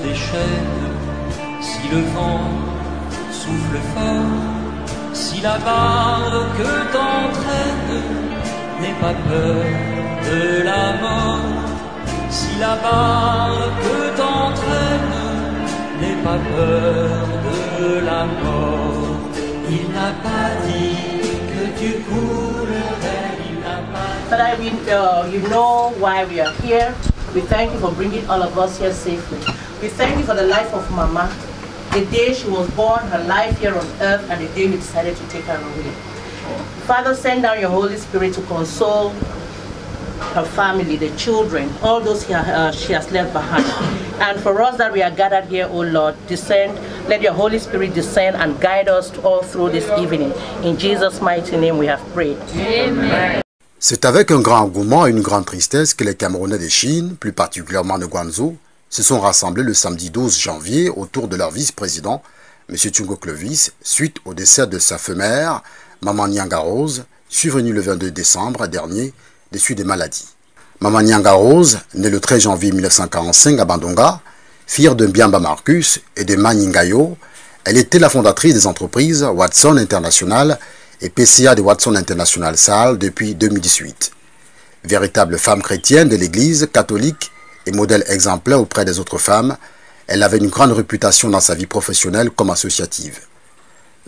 déchaîne, si le vent souffle fort, si la barque que t'entraîne n'est pas peur de la mort, si la barque que t'entraîne n'est pas peur de la mort. Il n'a pas dit que tu coulerais, il n'a pas dit... Father, you know why we are here. We thank you for bringing all of us here safely. We thank you for the life of Mama, the day she was born, her life here on earth, and the day we decided to take her away. Father, send down your Holy Spirit to console her family, the children, all those she has left behind. And for us that we are gathered here, oh Lord, descend, let your Holy Spirit descend and guide us all through this evening. In Jesus' mighty name we have prayed. Amen. C'est avec un grand engouement et une grande tristesse que les Camerounais de Chine, plus particulièrement de Guangzhou, se sont rassemblés le samedi 12 janvier autour de leur vice-président, M. Tshungo Clovis, suite au décès de sa femelle, Maman Nyanga Rose, survenue le 22 décembre dernier, des suites des maladies. Maman Nyanga Rose, née le 13 janvier 1945 à Bandunga, fille de Mbiamba Marcus et de Maningayo, elle était la fondatrice des entreprises Watson International et PCA de Watson International Salle depuis 2018. Véritable femme chrétienne de l'Église catholique et modèle exemplaire auprès des autres femmes, elle avait une grande réputation dans sa vie professionnelle comme associative.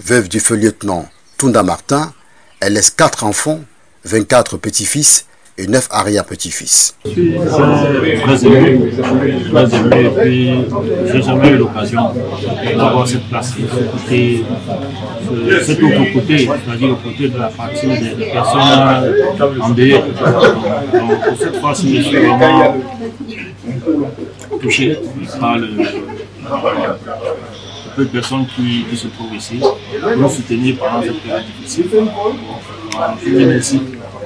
Veuve du feu lieutenant Tunda Martin, elle laisse 4 enfants, 24 petits-fils et 9 arrière-petits-fils. Je suis très ému, et puis j'ai jamais eu l'occasion d'avoir cette place. Et cet autre côté, c'est-à-dire le côté de la partie des personnes en dehors. Donc pour cette fois-ci, je suis vraiment touché par le peu de personnes qui se trouvent ici, pour nous soutenir pendant cette période difficile. Je dis merci.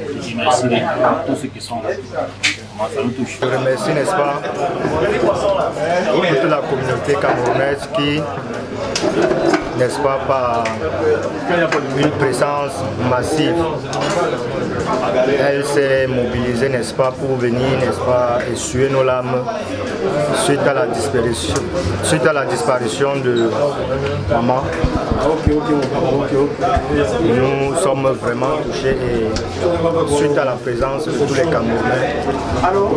Je dis merci à tous ceux qui sont là. Ça nous touche. Je remercie, n'est-ce pas, toute la communauté camerounaise qui, n'est-ce pas, par une présence massive, elle s'est mobilisée, n'est-ce pas, pour venir, n'est-ce pas, essuyer nos larmes suite à la disparition de maman. Nous sommes vraiment touchés et suite à la présence de tous les Camerounais,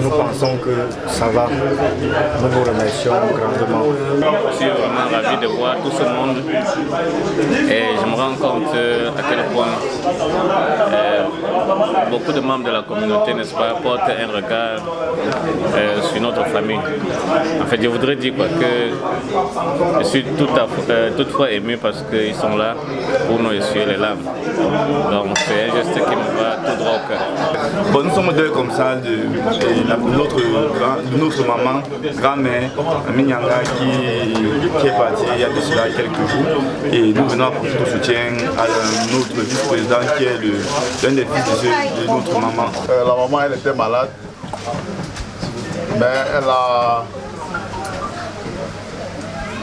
nous pensons que ça va. Nous vous remercions grandement. Je suis vraiment ravi de voir tout ce monde et je me rends compte à quel point beaucoup de membres de la communauté, n'est-ce pas, portent un regard sur notre famille. En fait, je voudrais dire quoi, que je suis toutefois ému parce qu'ils sont là pour nous essuyer les larmes. Donc c'est un geste qui me va tout droit au cœur. Bon, nous sommes deux comme ça de notre maman, grand-mère, Nyanga, qui est partie il y a de cela quelques jours. Et nous venons apporter notre soutien à notre vice-président qui est l'un des fils de notre maman. La maman, elle était malade, mais elle a...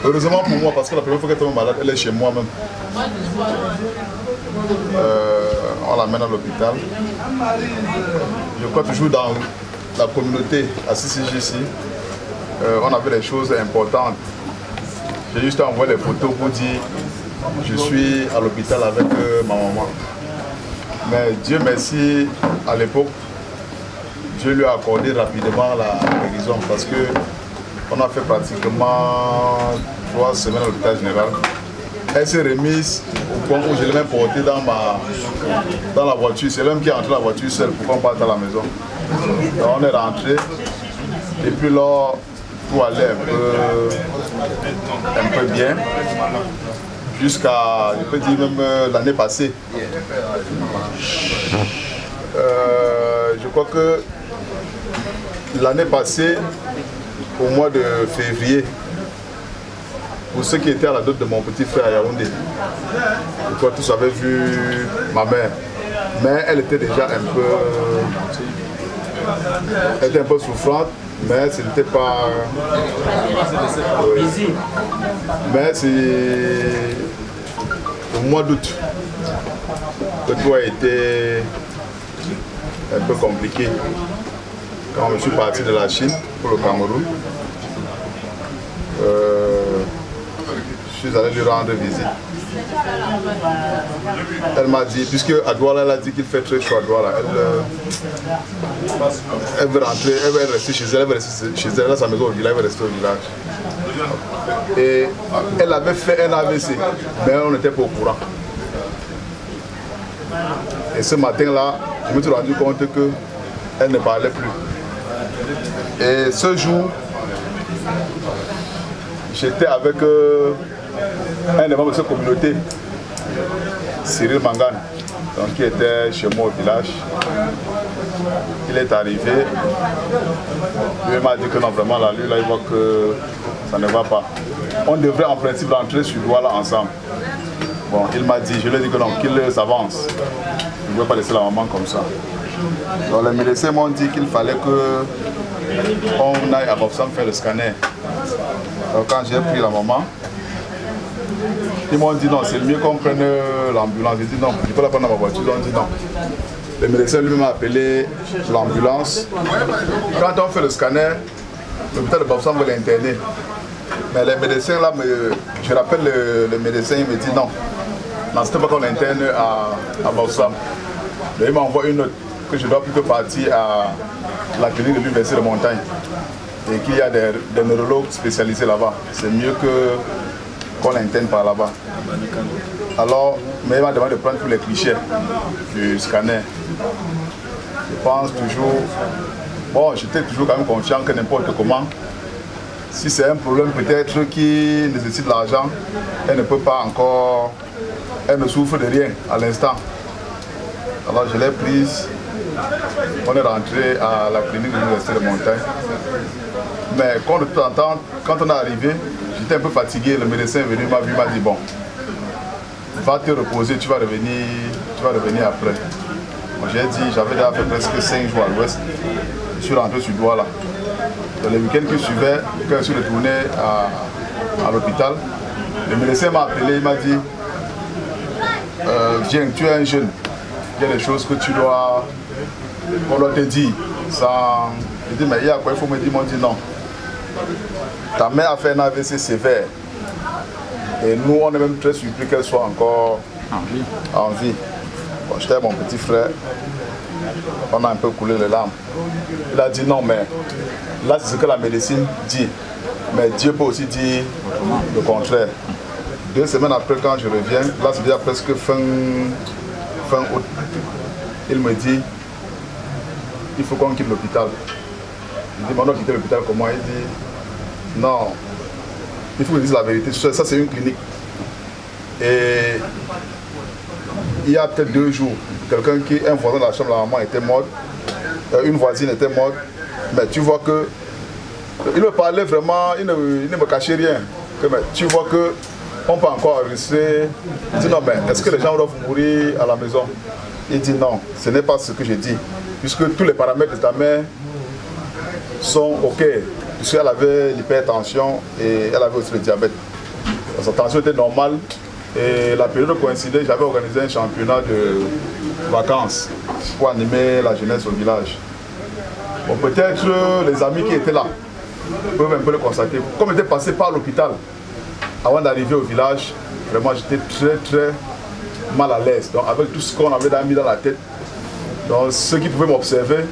Heureusement pour moi, parce que la première fois qu'elle était malade, elle est chez moi même. On l'amène à l'hôpital. Je crois toujours dans la communauté à CCJC, on avait des choses importantes. J'ai juste envoyé les photos pour dire je suis à l'hôpital avec ma maman. Mais Dieu merci, à l'époque, Dieu lui a accordé rapidement la guérison parce que on a fait pratiquement 3 semaines à l'hôpital général. Elle s'est remise au point où je l'ai même portée dans la voiture. C'est l'homme qui est entré dans la voiture seul pour qu'on parte à la maison. Donc on est rentré et puis là, tout allait un peu bien. Jusqu'à, je peux dire même l'année passée. Je crois que l'année passée, au mois de février, pour ceux qui étaient à la dot de mon petit frère à Yaoundé, je crois que tous avaient vu ma mère. Mais elle était déjà un peu souffrante, mais ce n'était pas... Mais c'est au mois d'août que tout a été un peu compliqué. Quand je suis parti de la Chine pour le Cameroun, Je suis allé lui rendre visite. Elle m'a dit, puisque à Douala, elle a dit qu'il fait très chaud à Douala, elle veut rentrer, elle veut rester chez elle, elle veut rester chez elle, dans sa maison au village, elle veut rester au village. Et elle avait fait un AVC, mais on n'était pas au courant. Et ce matin-là, je me suis rendu compte qu'elle ne parlait plus. Et ce jour, j'étais avec un des membres de cette communauté, Cyril Mangane, donc, qui était chez moi au village. Il est arrivé, lui m'a dit que non, vraiment, là, lui, là, il voit que ça ne va pas. On devrait en principe rentrer sur Douala ensemble. Bon, il m'a dit, je lui ai dit que non, qu'il s'avance. Je ne pouvais pas laisser la maman comme ça. Donc les médecins m'ont dit qu'il fallait qu'on aille à Bafoussam faire le scanner. Donc quand j'ai pris la maman, ils m'ont dit non, c'est mieux qu'on prenne l'ambulance. J'ai dit non, je ne peux pas la prendre dans ma voiture. Ils ont dit non. Le médecin lui m'a appelé l'ambulance. Quand on fait le scanner, l'hôpital de Bafoussam veut l'interner. Mais les médecins là, je rappelle le médecin, il me dit non. Non, c'était pas qu'on l'interne à Bafoussam. Il m'envoie une note que je dois plutôt partir à la clinique de l'Université de Montagne. Et qu'il y a des neurologues spécialisés là-bas. C'est mieux qu'on l'interne par là-bas. Alors, mais il m'a demandé de prendre tous les clichés du scanner. Je pense toujours, bon, j'étais toujours quand même confiant que n'importe comment, si c'est un problème peut-être qui nécessite l'argent, elle ne peut pas encore, elle ne souffre de rien à l'instant. Alors je l'ai prise, on est rentré à la clinique de l'Université de Montagne. Mais quand de temps en temps, quand on est arrivé, j'étais un peu fatigué, le médecin est venu, il m'a dit bon, va te reposer, tu vas revenir après. J'ai dit, j'avais déjà fait presque 5 jours à l'ouest, je suis rentré sur Douala. Dans les week-ends qui suivaient, quand je suis retourné à l'hôpital, le médecin m'a appelé, il m'a dit, viens, tu es un jeune, il y a des choses que on doit te dire. Sans... Je dis, mais il y a quoi, il faut me dire, ils m'ont dit non. Ta mère a fait un AVC sévère. Et nous, on est même très surpris qu'elle soit encore en vie. Bon, j'étais mon petit frère, on a un peu coulé les larmes. Il a dit non, mais là, c'est ce que la médecine dit. Mais Dieu peut aussi dire le contraire. 2 semaines après, quand je reviens, là, c'est déjà presque fin août, il me dit, il faut qu'on quitte l'hôpital. Je dis, mais on doit quitter l'hôpital comment? Il dit, non, il faut que je dise la vérité. Ça, c'est une clinique. Et il y a peut-être 2 jours, un voisin de la chambre de la maman était mort, une voisine était morte, mais tu vois que, il me parlait vraiment, il ne me cachait rien. Mais tu vois que on peut encore enregistrer. Il dit non, mais est-ce que les gens doivent mourir à la maison? Il dit non, ce n'est pas ce que j'ai dit. Puisque tous les paramètres de ta mère sont OK. Puisqu'elle avait l'hypertension et elle avait aussi le diabète. Sa tension était normale. Et la période coïncidait, j'avais organisé un championnat de vacances pour animer la jeunesse au village. Bon, peut-être les amis qui étaient là peuvent un peu le constater. Comme j'étais passé par l'hôpital, avant d'arriver au village, vraiment j'étais très mal à l'aise. Donc avec tout ce qu'on avait mis dans la tête, donc ceux qui pouvaient m'observer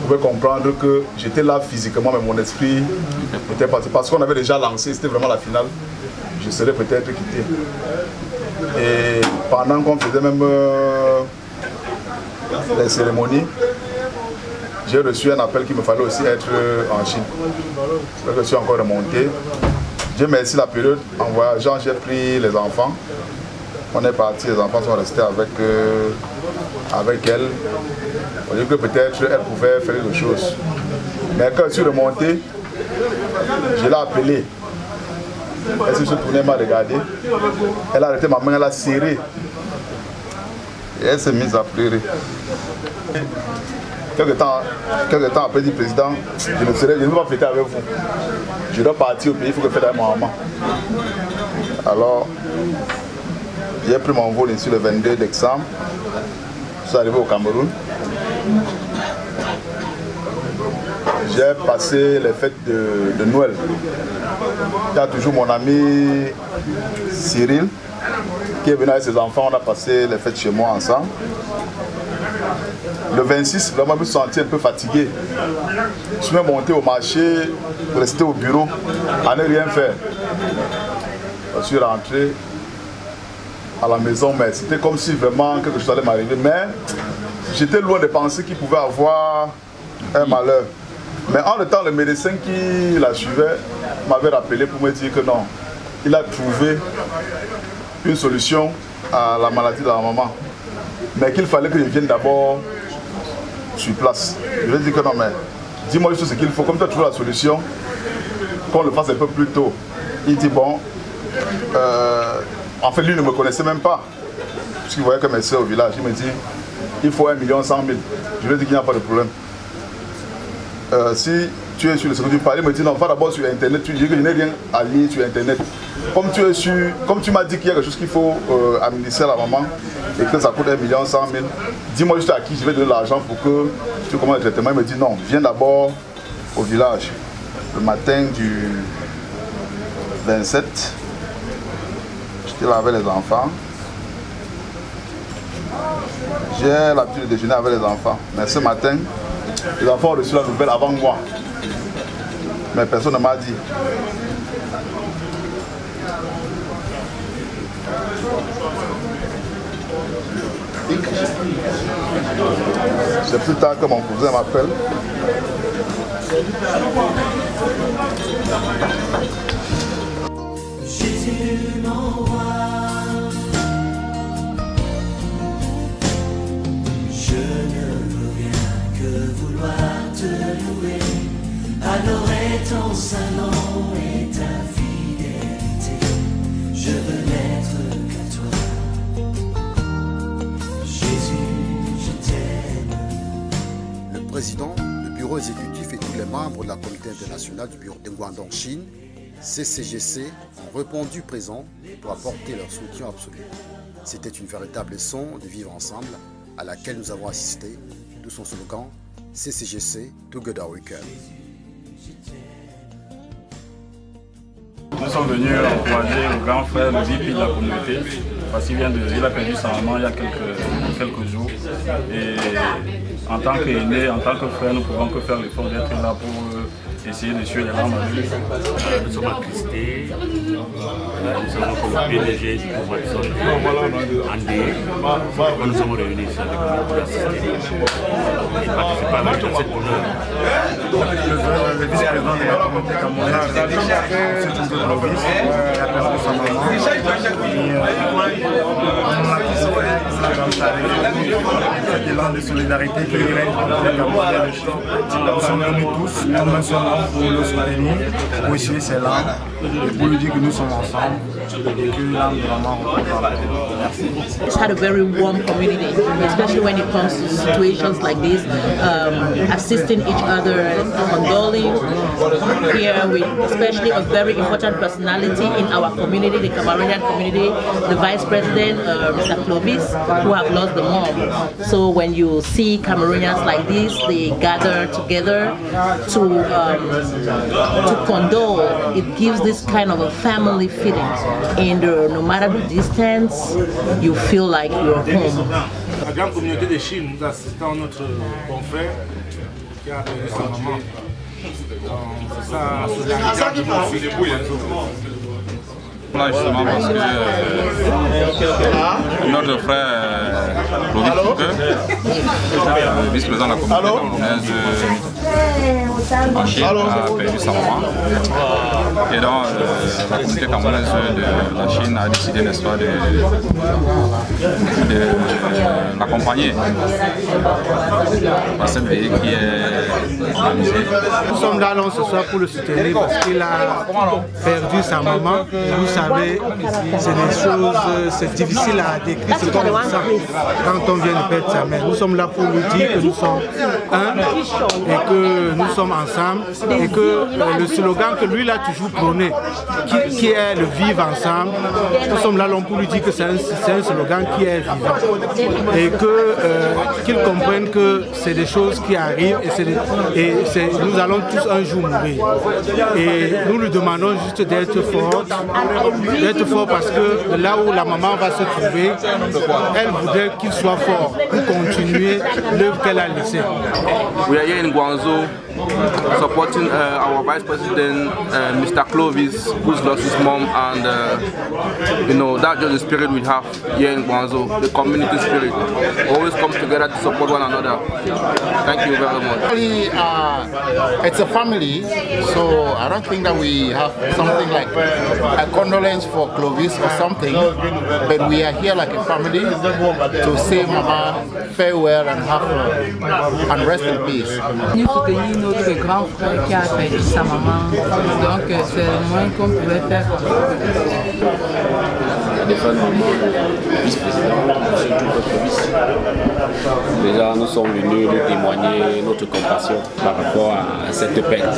pouvaient comprendre que j'étais là physiquement, mais mon esprit était parti. Parce qu'on avait déjà lancé, c'était vraiment la finale, je serais peut-être quitté. Et pendant qu'on faisait même les cérémonies, j'ai reçu un appel qu'il me fallait aussi être en Chine. Je suis encore remonté. Dieu merci, la période, en voyageant, j'ai pris les enfants. On est parti, les enfants sont restés avec elle. On dit que peut-être elle pouvait faire quelque chose. Mais quand je suis remonté, je l'ai appelée. Elle s'est tournée, elle m'a regardé. Elle a arrêté ma main, elle a serré. Et elle s'est mise à pleurer. Quelques temps après, dit le président, je ne veux pas fêter avec vous. Je dois partir au pays, il faut que je fête avec ma maman. Alors, j'ai pris mon vol ici le 22 décembre. Je suis arrivé au Cameroun. j'ai passé les fêtes de Noël. Il y a toujours mon ami Cyril qui est venu avec ses enfants. On a passé les fêtes chez moi ensemble. Le 26, vraiment, je me suis senti un peu fatigué. Je suis monté au marché, resté au bureau, à ne rien faire. Je suis rentré à la maison, mais c'était comme si vraiment quelque chose allait m'arriver. Mais j'étais loin de penser qu'il pouvait avoir un malheur. Mais en le temps, le médecin qui la suivait m'avait rappelé pour me dire que non, il a trouvé une solution à la maladie de la maman. Mais qu'il fallait que je vienne d'abord sur place. Je lui ai dit que non, mais dis-moi juste ce qu'il faut. Comme tu as trouvé la solution, qu'on le fasse un peu plus tôt. Il dit bon, en fait lui ne me connaissait même pas. Puisqu'il voyait que mes soeurs au village, il me dit il faut 1 100 000. Je lui ai dit qu'il n'y a pas de problème. Si tu es sur le second du palais, il me dit non, va d'abord sur internet. Tu dis que je n'ai rien à lire sur internet. Comme tu m'as dit qu'il y a quelque chose qu'il faut administrer à la maman et que ça coûte 1 100 000, dis-moi juste à qui je vais donner l'argent pour que tu commences le traitement. Il me dit non, viens d'abord au village. Le matin du 27, j'étais là avec les enfants. J'ai l'habitude de déjeuner avec les enfants. Mais ce matin, les enfants ont reçu la nouvelle avant moi. Mais personne ne m'a dit. C'est plus tard que mon cousin m'appelle. Jésus m'envoie. Je ne veux rien que vouloir te louer. Adorer ton saint nom et ta fidélité. Je veux n'être qu'à toi. Jésus, je t'aime. Le président, le bureau exécutif et tous les membres de la communauté internationale du bureau de Guangdong Chine, CCGC, ont répondu présent pour apporter leur soutien absolu. C'était une véritable leçon de vivre ensemble à laquelle nous avons assisté, d'où son slogan CCGC, Together We Can. Nous sommes venus encourager le grand frère, le VIP de la communauté, parce qu'il a perdu sa maman il y a quelques jours. Et en tant qu'aîné, en tant que frère, nous ne pouvons que faire l'effort d'être là pour essayer de suivre les larmes à lui. Nous sommes attristés. Nous savons que le PDG du pouvoir de zone, Andé, nous sommes réunis ici avec nous pour assister et participer à cette honneur. Le vice-président de la communauté camerounaise, c'est tout le vice, qui a perdu sa maman. On a tous cet élan de solidarité qui règne entre les Camerounais de Chine. Nous sommes venus tous, nous sommes pour le soutenir, pour essuyer ses larmes et pour lui dire que nous sommes ensemble et que l'âme de maman reprendra la paix. Merci. It's had a very warm community, especially when it comes to situations like this, assisting each other, condoling. Here with especially a very important personality in our community, the Cameroonian community, the Vice President, Mr. Clovis, who have lost the mom. So when you see Cameroonians like this, they gather together to condole. It gives this kind of a family feeling. And no matter the distance, you feel like you're home. La grande communauté de Chine, nous assistons notre confrère qui a perdu sa maman. C'est ça qui se débrouille. Là justement parce que notre frère Clovis vice-président de la communauté camerounaise en Chine, a perdu sa maman. Et donc la communauté camerounaise de la Chine a décidé, n'est-ce pas, de l'accompagner dans cette veillée qui est organisée. Nous sommes là ce soir pour le soutenir parce qu'il a perdu sa maman. Vous savez, c'est des choses, c'est difficile à décrire ce qu'on ressent quand on vient de perdre sa mère. Nous sommes là pour lui dire que nous sommes un et que que nous sommes ensemble et que le slogan que lui a toujours prôné, qui est le vivre ensemble, nous sommes là pour lui dire que c'est un slogan qui est vivant et qu'il comprenne que c'est des choses qui arrivent et nous allons tous un jour mourir. Et nous lui demandons juste d'être fort parce que là où la maman va se trouver, elle voudrait qu'il soit fort pour continuer l'œuvre qu'elle a laissée. We are here in Guangzhou supporting our Vice President, Mr. Clovis, who's lost his mom, and you know, that's just the spirit we have here in Guangzhou, the community spirit. Always come together to support one another. Thank you very much. Really, it's a family, so I don't think that we have something like a condolence for Clovis or something, but we are here like a family to say Mama farewell and have and rest in peace. Nous soutenir notre grand frère qui a perdu sa maman, donc c'est le moins qu'on pouvait faire. Stéphane Maman, le vice-président, M. Clovis. Déjà, nous sommes venus nous témoigner notre compassion par rapport à cette perte.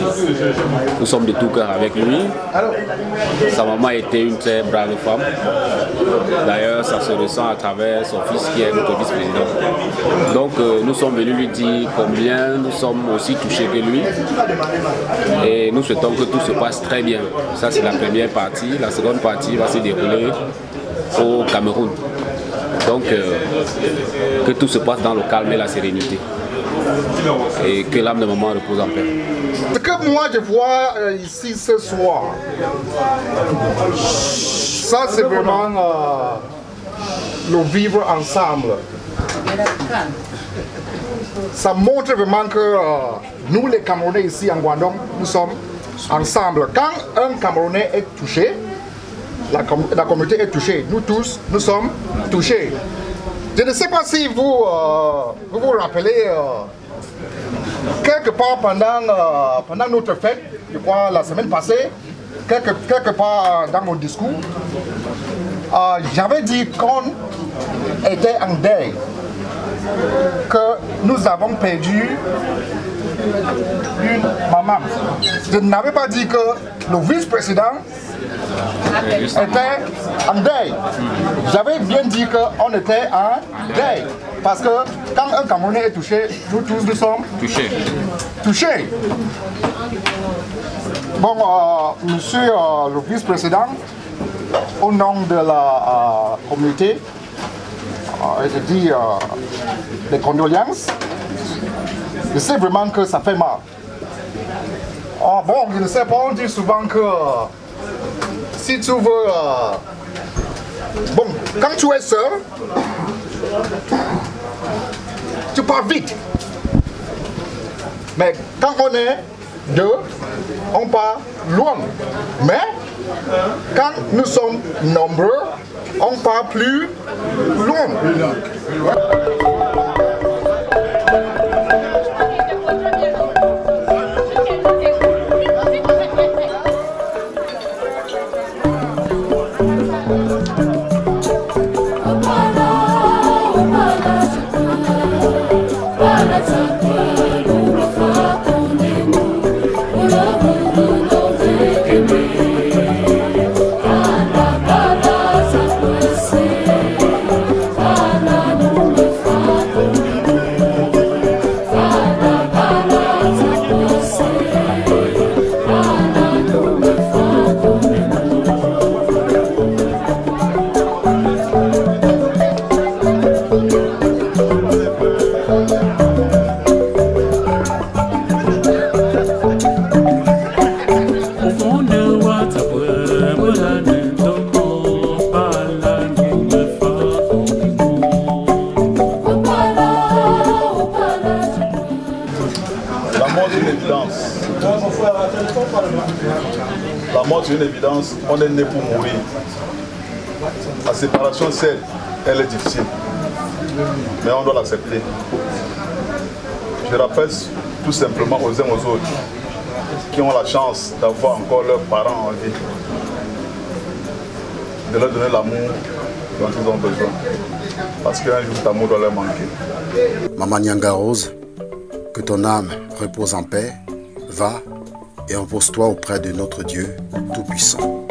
Nous sommes de tout cœur avec lui. Sa maman était une très brave femme. D'ailleurs, ça se ressent à travers son fils qui est notre vice-président. Donc, nous sommes venus lui dire combien nous sommes aussi touchés que lui. Et nous souhaitons que tout se passe très bien. Ça, c'est la première partie. La seconde partie va se dérouler au Cameroun. Donc, que tout se passe dans le calme et la sérénité. Et que l'âme de maman repose en paix. Ce que moi je vois ici ce soir, ça c'est vraiment le vivre ensemble. Ça montre vraiment que nous les Camerounais ici en Guangdong, nous sommes ensemble. Quand un Camerounais est touché, la communauté est touchée. Nous tous, nous sommes touchés. Je ne sais pas si vous vous rappelez, quelque part pendant notre fête, je crois la semaine passée, quelque part dans mon discours, j'avais dit qu'on était en deuil, que nous avons perdu une maman. Je n'avais pas dit que le vice-président était en deuil. J'avais bien dit qu'on était en deuil. Parce que quand un Camerounais est touché, nous tous nous sommes touchés. Bon, monsieur le vice-président, au nom de la communauté, je dis des condoléances. Je sais vraiment que ça fait mal. Bon, je ne sais pas, on dit souvent que si tu veux... bon, quand tu es seul, tu pars vite. Mais quand on est deux, on part loin. Mais quand nous sommes nombreux, on part plus loin. La mort, c'est une évidence, on est né pour mourir. La séparation, elle est difficile, mais on doit l'accepter. Je rappelle tout simplement aux uns aux autres qui ont la chance d'avoir encore leurs parents en vie, de leur donner l'amour dont ils ont besoin, parce qu'un jour cet amour doit leur manquer. Maman Nyanga Rose, Que ton âme repose en paix. Va et repose-toi auprès de notre Dieu Tout-Puissant.